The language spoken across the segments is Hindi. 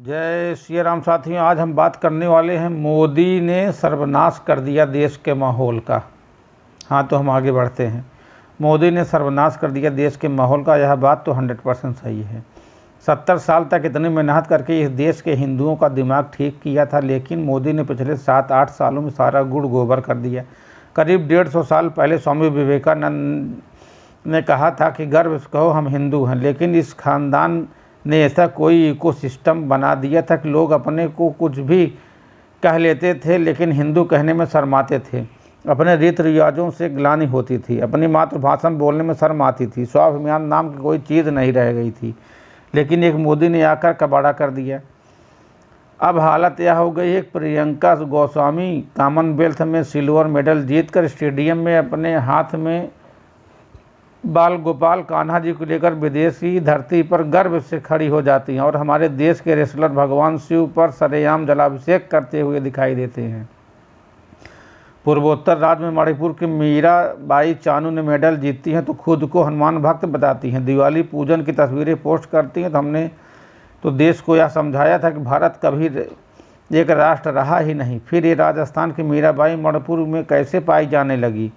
जय श्री राम साथियों, आज हम बात करने वाले हैं मोदी ने सर्वनाश कर दिया देश के माहौल का। हाँ, तो हम आगे बढ़ते हैं। मोदी ने सर्वनाश कर दिया देश के माहौल का, यह बात तो 100% सही है। 70 साल तक इतनी मेहनत करके इस देश के हिंदुओं का दिमाग ठीक किया था, लेकिन मोदी ने पिछले 7-8 सालों में सारा गुड़ गोबर कर दिया। करीब 150 साल पहले स्वामी विवेकानंद ने कहा था कि गर्व से कहो हम हिंदू हैं, लेकिन इस खानदान ने ऐसा कोई इकोसिस्टम बना दिया था कि लोग अपने को कुछ भी कह लेते थे, लेकिन हिंदू कहने में शर्माते थे। अपने रीति रिवाजों से ग्लानि होती थी, अपनी मातृभाषा में बोलने में शर्म आती थी, स्वाभिमान नाम की कोई चीज़ नहीं रह गई थी। लेकिन एक मोदी ने आकर कबाड़ा कर दिया। अब हालत यह हो गई है कि प्रियंका गोस्वामी कॉमनवेल्थ में सिल्वर मेडल जीतकर स्टेडियम में अपने हाथ में बाल गोपाल कान्हा जी को लेकर विदेशी धरती पर गर्व से खड़ी हो जाती हैं और हमारे देश के रेसलर भगवान शिव पर सरेआम जलाभिषेक करते हुए दिखाई देते हैं। पूर्वोत्तर राज्य में मणिपुर की मीराबाई चानू ने मेडल जीतती हैं तो खुद को हनुमान भक्त बताती हैं। दिवाली पूजन की तस्वीरें पोस्ट करती हैं। तो हमने तो देश को यह समझाया था कि भारत कभी एक राष्ट्र रहा ही नहीं। फिर ये राजस्थान की मीराबाई मणिपुर में कैसे पाई जाने लगी,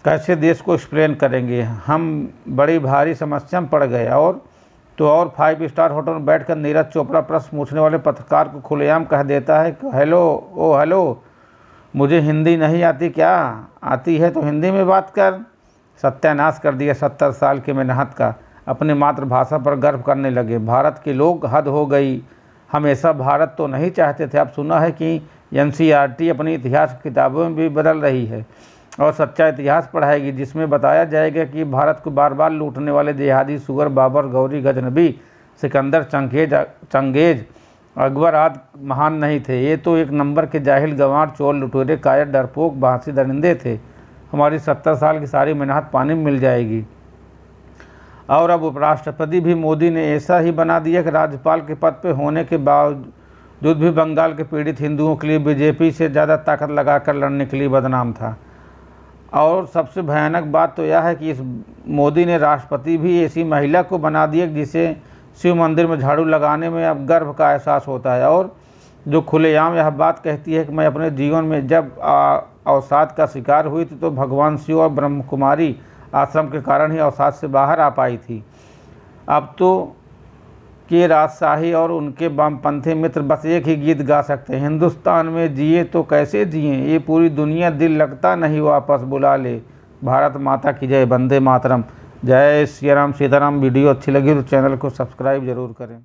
कैसे देश को एक्सप्लेन करेंगे। हम बड़ी भारी समस्या में पड़ गए। और 5 स्टार होटल में बैठकर नीरज चोपड़ा प्रश्न पूछने वाले पत्रकार को खुलेआम कह देता है कि हेलो, मुझे हिंदी नहीं आती क्या? आती है तो हिंदी में बात कर। सत्यानाश कर दिया 70 साल की मेहनत का। अपनी मातृभाषा पर गर्व करने लगे। भारत के लोग हद हो गई, हमेशा भारत तो नहीं चाहते थे। अब सुना है कि NCERT अपनी इतिहास की किताबों में भी बदल रही है और सच्चा इतिहास पढ़ाएगी, जिसमें बताया जाएगा कि भारत को बार बार लूटने वाले जिहादी सुगर, बाबर, गौरी, गजनबी, सिकंदर, चंगेज, अकबर आदि महान नहीं थे। ये तो एक नंबर के जाहिल, गंवार, चोर, लुटेरे, कायर, डरपोक, बांसी दरिंदे थे। हमारी 70 साल की सारी मेहनत पानी में मिल जाएगी। और अब उपराष्ट्रपति भी मोदी ने ऐसा ही बना दिया कि राज्यपाल के पद पर होने के बावजूद भी बंगाल के पीड़ित हिंदुओं के लिए बीजेपी से ज़्यादा ताकत लगाकर लड़ने के लिए बदनाम था। और सबसे भयानक बात तो यह है कि इस मोदी ने राष्ट्रपति भी ऐसी महिला को बना दिया जिसे शिव मंदिर में झाड़ू लगाने में अब गर्व का एहसास होता है, और जो खुलेआम यह बात कहती है कि मैं अपने जीवन में जब अवसाद का शिकार हुई थी तो भगवान शिव और ब्रह्म कुमारी आश्रम के कारण ही अवसाद से बाहर आ पाई थी। अब तो के राजशाही और उनके वामपंथी मित्र बस एक ही गीत गा सकते हैं, हिंदुस्तान में जिए तो कैसे जिए, ये पूरी दुनिया दिल लगता नहीं वापस बुला ले, भारत माता की जय, वंदे मातरम। जय श्री राम सीताराम। वीडियो अच्छी लगी तो चैनल को सब्सक्राइब जरूर करें।